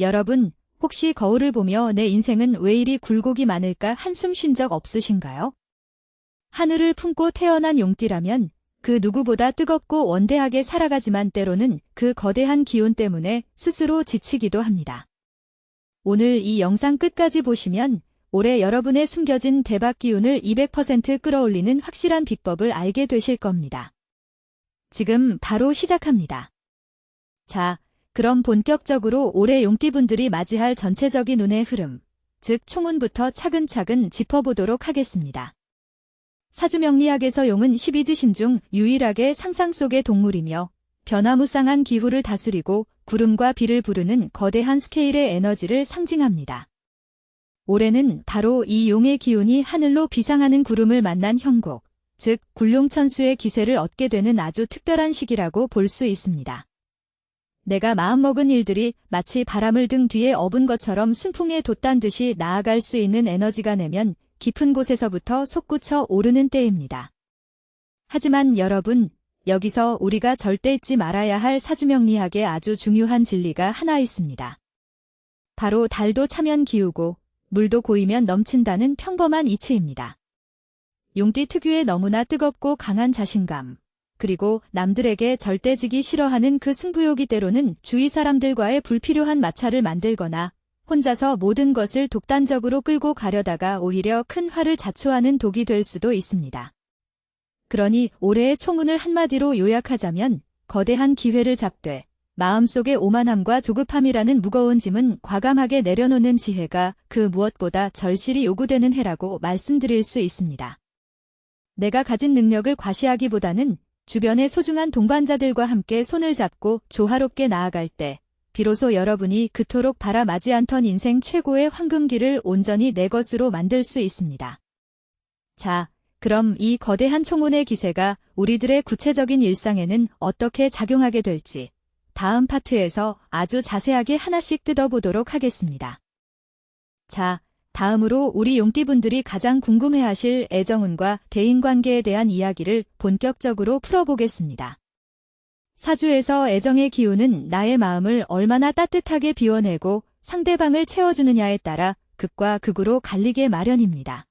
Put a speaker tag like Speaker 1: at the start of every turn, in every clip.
Speaker 1: 여러분, 혹시 거울을 보며 내 인생은 왜 이리 굴곡이 많을까 한숨 쉰 적 없으신가요? 하늘을 품고 태어난 용띠라면 그 누구보다 뜨겁고 원대하게 살아가지만 때로는 그 거대한 기운 때문에 스스로 지치기도 합니다. 오늘 이 영상 끝까지 보시면 올해 여러분의 숨겨진 대박 기운을 200% 끌어올리는 확실한 비법을 알게 되실 겁니다. 지금 바로 시작합니다. 자, 그럼 본격적으로 올해 용띠분들이 맞이할 전체적인 운의 흐름, 즉 총운부터 차근차근 짚어보도록 하겠습니다. 사주명리학에서 용은 12지신 중 유일하게 상상 속의 동물이며 변화무쌍한 기후를 다스리고 구름과 비를 부르는 거대한 스케일의 에너지를 상징합니다. 올해는 바로 이 용의 기운이 하늘로 비상하는 구름을 만난 형국, 즉 굴룡천수의 기세를 얻게 되는 아주 특별한 시기라고 볼 수 있습니다. 내가 마음먹은 일들이 마치 바람을 등 뒤에 업은 것처럼 순풍에 돛단 듯이 나아갈 수 있는 에너지가 내면 깊은 곳에서부터 솟구쳐 오르는 때입니다. 하지만 여러분, 여기서 우리가 절대 잊지 말아야 할 사주명리학의 아주 중요한 진리가 하나 있습니다. 바로 달도 차면 기우고 물도 고이면 넘친다는 평범한 이치입니다. 용띠 특유의 너무나 뜨겁고 강한 자신감, 그리고 남들에게 절대 지기 싫어하는 그 승부욕이 때로는 주위 사람들과의 불필요한 마찰을 만들거나 혼자서 모든 것을 독단적으로 끌고 가려다가 오히려 큰 화를 자초하는 독이 될 수도 있습니다. 그러니 올해의 총운을 한마디로 요약하자면 거대한 기회를 잡되 마음속의 오만함과 조급함이라는 무거운 짐은 과감하게 내려놓는 지혜가 그 무엇보다 절실히 요구되는 해라고 말씀드릴 수 있습니다. 내가 가진 능력을 과시하기보다는 주변의 소중한 동반자들과 함께 손을 잡고 조화롭게 나아갈 때 비로소 여러분이 그토록 바라마지 않던 인생 최고의 황금기를 온전히 내 것으로 만들 수 있습니다. 자, 그럼 이 거대한 총운의 기세가 우리들의 구체적인 일상에는 어떻게 작용하게 될지 다음 파트에서 아주 자세하게 하나씩 뜯어보도록 하겠습니다. 자, 다음으로 우리 용띠분들이 가장 궁금해하실 애정운과 대인관계에 대한 이야기를 본격적으로 풀어보겠습니다. 사주에서 애정의 기운은 나의 마음을 얼마나 따뜻하게 비워내고 상대방을 채워주느냐에 따라 극과 극으로 갈리게 마련입니다.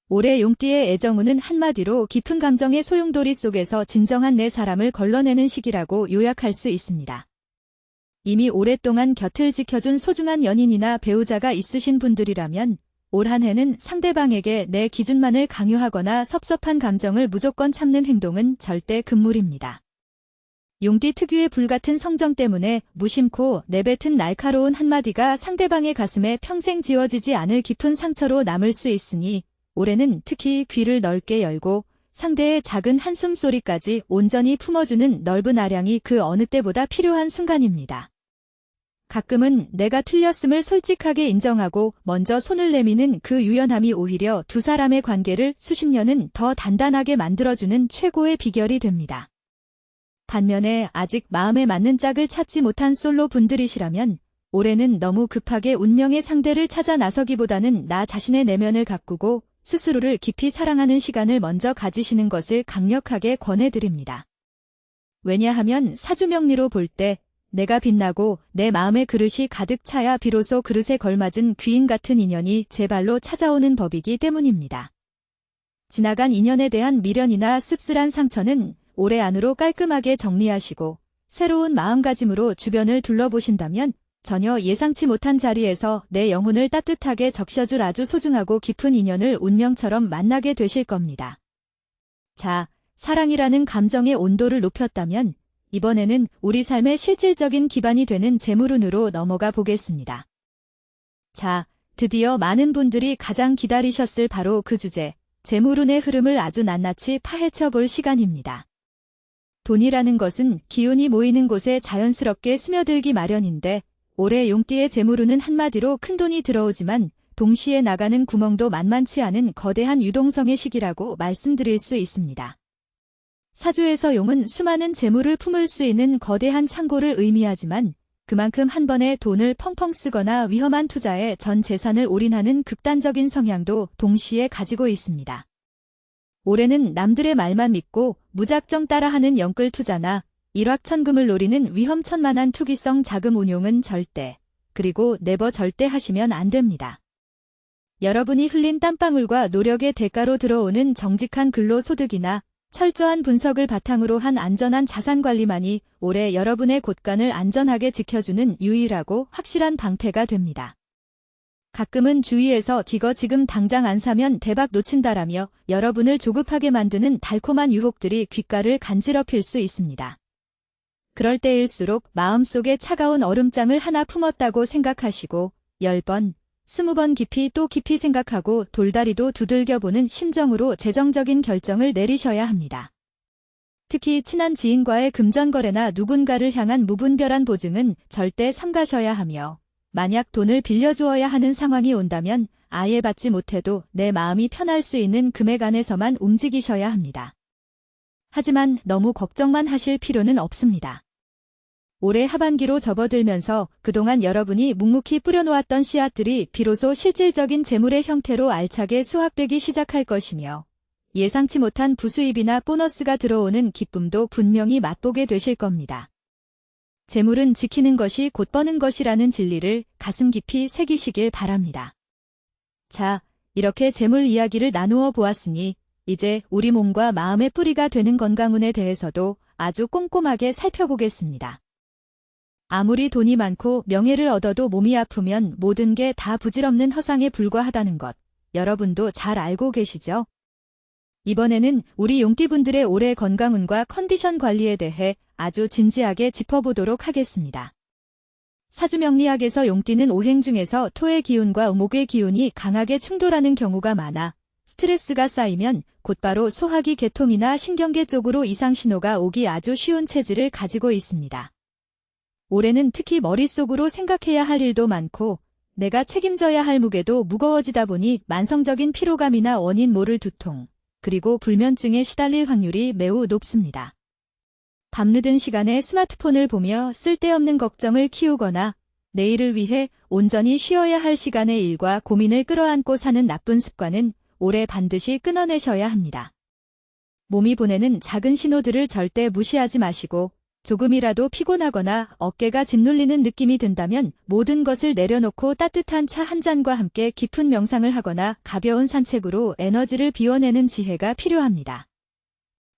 Speaker 1: 올해 용띠의 애정운은 한마디로 깊은 감정의 소용돌이 속에서 진정한 내 사람을 걸러내는 시기라고 요약할 수 있습니다. 이미 오랫동안 곁을 지켜준 소중한 연인이나 배우자가 있으신 분들이라면 올 한 해는 상대방에게 내 기준만을 강요하거나 섭섭한 감정을 무조건 참는 행동은 절대 금물입니다. 용띠 특유의 불같은 성정 때문에 무심코 내뱉은 날카로운 한마디가 상대방의 가슴에 평생 지워지지 않을 깊은 상처로 남을 수 있으니 올해는 특히 귀를 넓게 열고 상대의 작은 한숨 소리까지 온전히 품어주는 넓은 아량이 그 어느 때보다 필요한 순간입니다. 가끔은 내가 틀렸음을 솔직하게 인정하고 먼저 손을 내미는 그 유연함이 오히려 두 사람의 관계를 수십 년은 더 단단하게 만들어주는 최고의 비결이 됩니다. 반면에 아직 마음에 맞는 짝을 찾지 못한 솔로 분들이시라면 올해는 너무 급하게 운명의 상대를 찾아 나서기보다는 나 자신의 내면을 가꾸고 스스로를 깊이 사랑하는 시간을 먼저 가지시는 것을 강력하게 권해드립니다. 왜냐하면 사주명리로 볼 때 내가 빛나고 내 마음의 그릇이 가득 차야 비로소 그릇에 걸맞은 귀인 같은 인연이 제 발로 찾아오는 법이기 때문입니다. 지나간 인연에 대한 미련이나 씁쓸한 상처는 올해 안으로 깔끔하게 정리하시고 새로운 마음가짐으로 주변을 둘러보신다면 전혀 예상치 못한 자리에서 내 영혼을 따뜻하게 적셔줄 아주 소중하고 깊은 인연을 운명처럼 만나게 되실 겁니다. 자, 사랑이라는 감정의 온도를 높였다면 이번에는 우리 삶의 실질적인 기반이 되는 재물운으로 넘어가 보겠습니다. 자, 드디어 많은 분들이 가장 기다리셨을 바로 그 주제, 재물운의 흐름을 아주 낱낱이 파헤쳐 볼 시간입니다. 돈이라는 것은 기운이 모이는 곳에 자연스럽게 스며들기 마련인데 올해 용띠의 재물운은 한마디로 큰돈이 들어오지만 동시에 나가는 구멍도 만만치 않은 거대한 유동성의 시기라고 말씀드릴 수 있습니다. 사주에서 용은 수많은 재물을 품을 수 있는 거대한 창고를 의미하지만 그만큼 한 번에 돈을 펑펑 쓰거나 위험한 투자에 전 재산을 올인하는 극단적인 성향도 동시에 가지고 있습니다. 올해는 남들의 말만 믿고 무작정 따라하는 영끌 투자나 일확천금을 노리는 위험천만한 투기성 자금 운용은 절대 그리고 네버 절대 하시면 안 됩니다. 여러분이 흘린 땀방울과 노력의 대가로 들어오는 정직한 근로소득이나 철저한 분석을 바탕으로 한 안전한 자산관리만이 올해 여러분의 곳간을 안전하게 지켜주는 유일하고 확실한 방패가 됩니다. 가끔은 주위에서 이거 지금 당장 안 사면 대박 놓친다라며 여러분을 조급하게 만드는 달콤한 유혹들이 귓가를 간지럽힐 수 있습니다. 그럴 때일수록 마음속에 차가운 얼음장을 하나 품었다고 생각하시고 10번, 20번 깊이 또 깊이 생각하고 돌다리도 두들겨보는 심정으로 재정적인 결정을 내리셔야 합니다. 특히 친한 지인과의 금전거래나 누군가를 향한 무분별한 보증은 절대 삼가셔야 하며 만약 돈을 빌려주어야 하는 상황이 온다면 아예 받지 못해도 내 마음이 편할 수 있는 금액 안에서만 움직이셔야 합니다. 하지만 너무 걱정만 하실 필요는 없습니다. 올해 하반기로 접어들면서 그동안 여러분이 묵묵히 뿌려놓았던 씨앗들이 비로소 실질적인 재물의 형태로 알차게 수확되기 시작할 것이며 예상치 못한 부수입이나 보너스가 들어오는 기쁨도 분명히 맛보게 되실 겁니다. 재물은 지키는 것이 곧 버는 것이라는 진리를 가슴 깊이 새기시길 바랍니다. 자, 이렇게 재물 이야기를 나누어 보았으니 이제 우리 몸과 마음의 뿌리가 되는 건강운에 대해서도 아주 꼼꼼하게 살펴보겠습니다. 아무리 돈이 많고 명예를 얻어도 몸이 아프면 모든 게 다 부질없는 허상에 불과하다는 것, 여러분도 잘 알고 계시죠? 이번에는 우리 용띠분들의 올해 건강운과 컨디션 관리에 대해 아주 진지하게 짚어보도록 하겠습니다. 사주명리학에서 용띠는 오행 중에서 토의 기운과 목의 기운이 강하게 충돌하는 경우가 많아 스트레스가 쌓이면 곧바로 소화기 계통이나 신경계 쪽으로 이상 신호가 오기 아주 쉬운 체질을 가지고 있습니다. 올해는 특히 머릿속으로 생각해야 할 일도 많고 내가 책임져야 할 무게도 무거워지다 보니 만성적인 피로감이나 원인 모를 두통, 그리고 불면증에 시달릴 확률이 매우 높습니다. 밤늦은 시간에 스마트폰을 보며 쓸데없는 걱정을 키우거나 내일을 위해 온전히 쉬어야 할 시간의 일과 고민을 끌어안고 사는 나쁜 습관은 올해 반드시 끊어내셔야 합니다. 몸이 보내는 작은 신호들을 절대 무시하지 마시고 조금이라도 피곤하거나 어깨가 짓눌리는 느낌이 든다면 모든 것을 내려놓고 따뜻한 차 한 잔과 함께 깊은 명상을 하거나 가벼운 산책으로 에너지를 비워내는 지혜가 필요합니다.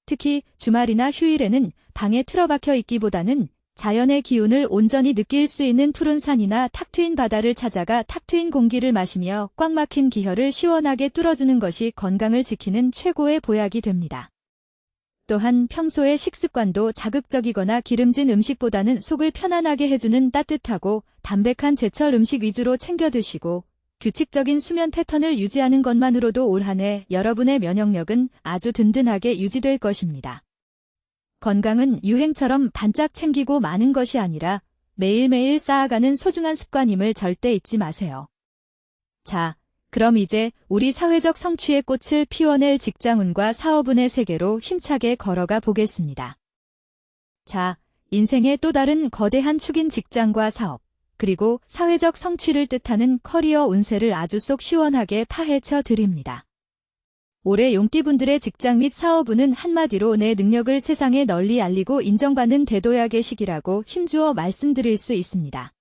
Speaker 1: 특히 주말이나 휴일에는 방에 틀어박혀 있기보다는 자연의 기운을 온전히 느낄 수 있는 푸른 산이나 탁 트인 바다를 찾아가 탁 트인 공기를 마시며 꽉 막힌 기혈을 시원하게 뚫어주는 것이 건강을 지키는 최고의 보약이 됩니다. 또한 평소의 식습관도 자극적이거나 기름진 음식보다는 속을 편안하게 해주는 따뜻하고 담백한 제철 음식 위주로 챙겨 드시고 규칙적인 수면 패턴을 유지하는 것만으로도 올 한 해 여러분의 면역력은 아주 든든하게 유지될 것입니다. 건강은 유행처럼 반짝 챙기고 마는 것이 아니라 매일매일 쌓아가는 소중한 습관임을 절대 잊지 마세요. 자, 그럼 이제 우리 사회적 성취의 꽃을 피워낼 직장운과 사업운의 세계로 힘차게 걸어가 보겠습니다. 자, 인생의 또 다른 거대한 축인 직장과 사업, 그리고 사회적 성취를 뜻하는 커리어 운세를 아주 쏙 시원하게 파헤쳐 드립니다. 올해 용띠분들의 직장 및 사업운은 한마디로 내 능력을 세상에 널리 알리고 인정받는 대도약의 시기라고 힘주어 말씀드릴 수 있습니다.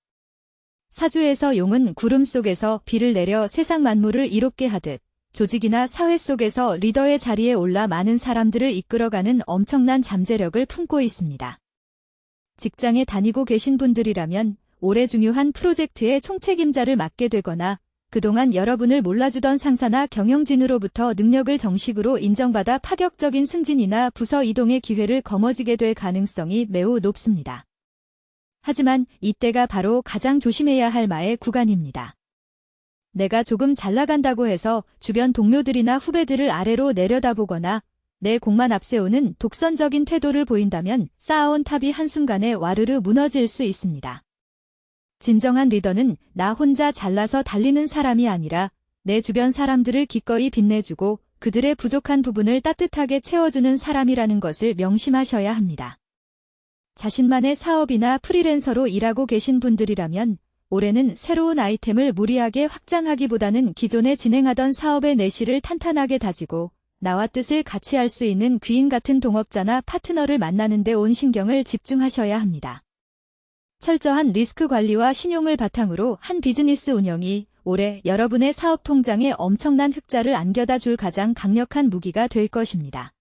Speaker 1: 사주에서 용은 구름 속에서 비를 내려 세상 만물을 이롭게 하듯 조직이나 사회 속에서 리더의 자리에 올라 많은 사람들을 이끌어가는 엄청난 잠재력을 품고 있습니다. 직장에 다니고 계신 분들이라면 올해 중요한 프로젝트의 총책임자를 맡게 되거나 그동안 여러분을 몰라주던 상사나 경영진으로부터 능력을 정식으로 인정받아 파격적인 승진이나 부서 이동의 기회를 거머쥐게 될 가능성이 매우 높습니다. 하지만 이때가 바로 가장 조심해야 할 마의 구간입니다. 내가 조금 잘 나간다고 해서 주변 동료들이나 후배들을 아래로 내려다보거나 내 공만 앞세우는 독선적인 태도를 보인다면 쌓아온 탑이 한순간에 와르르 무너질 수 있습니다. 진정한 리더는 나 혼자 잘나서 달리는 사람이 아니라 내 주변 사람들을 기꺼이 빛내주고 그들의 부족한 부분을 따뜻하게 채워주는 사람이라는 것을 명심하셔야 합니다. 자신만의 사업이나 프리랜서로 일하고 계신 분들이라면 올해는 새로운 아이템을 무리하게 확장하기보다는 기존에 진행하던 사업의 내실을 탄탄하게 다지고 나와 뜻을 같이 할 수 있는 귀인 같은 동업자나 파트너를 만나는 데 온 신경을 집중하셔야 합니다. 철저한 리스크 관리와 신용을 바탕으로 한 비즈니스 운영이 올해 여러분의 사업 통장에 엄청난 흑자를 안겨다 줄 가장 강력한 무기가 될 것입니다.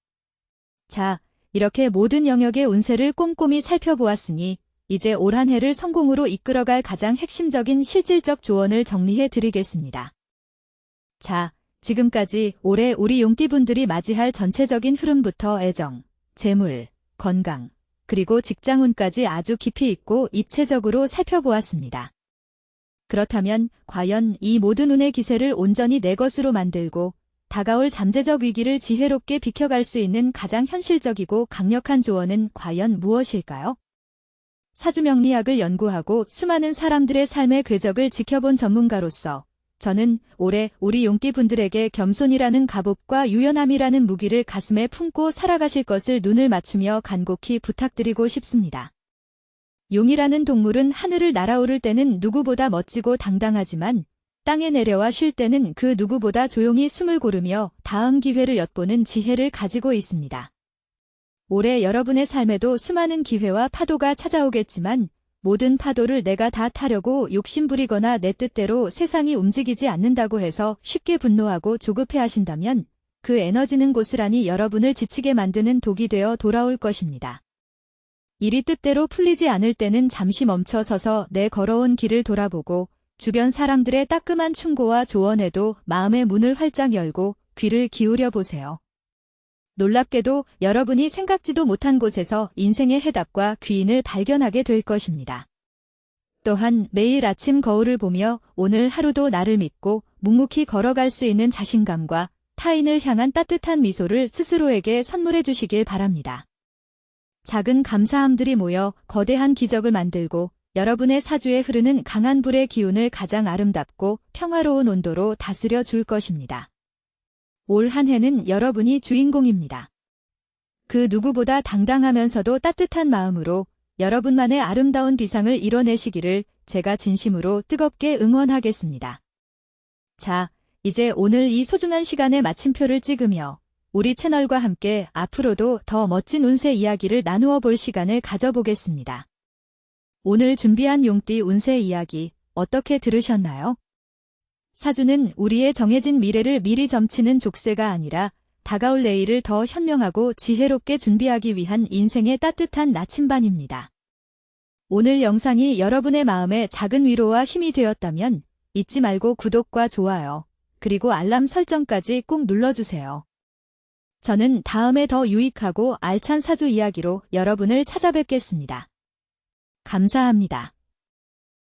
Speaker 1: 자, 이렇게 모든 영역의 운세를 꼼꼼히 살펴보았으니 이제 올 한 해를 성공으로 이끌어갈 가장 핵심적인 실질적 조언을 정리해 드리겠습니다. 자, 지금까지 올해 우리 용띠분들이 맞이할 전체적인 흐름부터 애정, 재물, 건강, 그리고 직장운까지 아주 깊이 있고 입체적으로 살펴보았습니다. 그렇다면 과연 이 모든 운의 기세를 온전히 내 것으로 만들고 다가올 잠재적 위기를 지혜롭게 비켜갈 수 있는 가장 현실적이고 강력한 조언은 과연 무엇일까요? 사주명리학을 연구하고 수많은 사람들의 삶의 궤적을 지켜본 전문가로서 저는 올해 우리 용띠분들에게 겸손이라는 갑옷과 유연함이라는 무기를 가슴에 품고 살아가실 것을 눈을 맞추며 간곡히 부탁드리고 싶습니다. 용이라는 동물은 하늘을 날아오를 때는 누구보다 멋지고 당당하지만 땅에 내려와 쉴 때는 그 누구보다 조용히 숨을 고르며 다음 기회를 엿보는 지혜를 가지고 있습니다. 올해 여러분의 삶에도 수많은 기회와 파도가 찾아오겠지만 모든 파도를 내가 다 타려고 욕심부리거나 내 뜻대로 세상이 움직이지 않는다고 해서 쉽게 분노하고 조급해하신다면 그 에너지는 고스란히 여러분을 지치게 만드는 독이 되어 돌아올 것입니다. 일이 뜻대로 풀리지 않을 때는 잠시 멈춰서서 내 걸어온 길을 돌아보고 주변 사람들의 따끔한 충고와 조언에도 마음의 문을 활짝 열고 귀를 기울여 보세요. 놀랍게도 여러분이 생각지도 못한 곳에서 인생의 해답과 귀인을 발견하게 될 것입니다. 또한 매일 아침 거울을 보며 오늘 하루도 나를 믿고 묵묵히 걸어갈 수 있는 자신감과 타인을 향한 따뜻한 미소를 스스로에게 선물해 주시길 바랍니다. 작은 감사함들이 모여 거대한 기적을 만들고 여러분의 사주에 흐르는 강한 불의 기운을 가장 아름답고 평화로운 온도로 다스려 줄 것입니다. 올 한 해는 여러분이 주인공입니다. 그 누구보다 당당하면서도 따뜻한 마음으로 여러분만의 아름다운 비상을 이뤄내시기를 제가 진심으로 뜨겁게 응원하겠습니다. 자, 이제 오늘 이 소중한 시간에 마침표를 찍으며 우리 채널과 함께 앞으로도 더 멋진 운세 이야기를 나누어 볼 시간을 가져보겠습니다. 오늘 준비한 용띠 운세 이야기 어떻게 들으셨나요? 사주는 우리의 정해진 미래를 미리 점치는 족쇄가 아니라 다가올 내일을 더 현명하고 지혜롭게 준비하기 위한 인생의 따뜻한 나침반입니다. 오늘 영상이 여러분의 마음에 작은 위로와 힘이 되었다면 잊지 말고 구독과 좋아요, 그리고 알람 설정까지 꼭 눌러주세요. 저는 다음에 더 유익하고 알찬 사주 이야기로 여러분을 찾아뵙겠습니다. 감사합니다.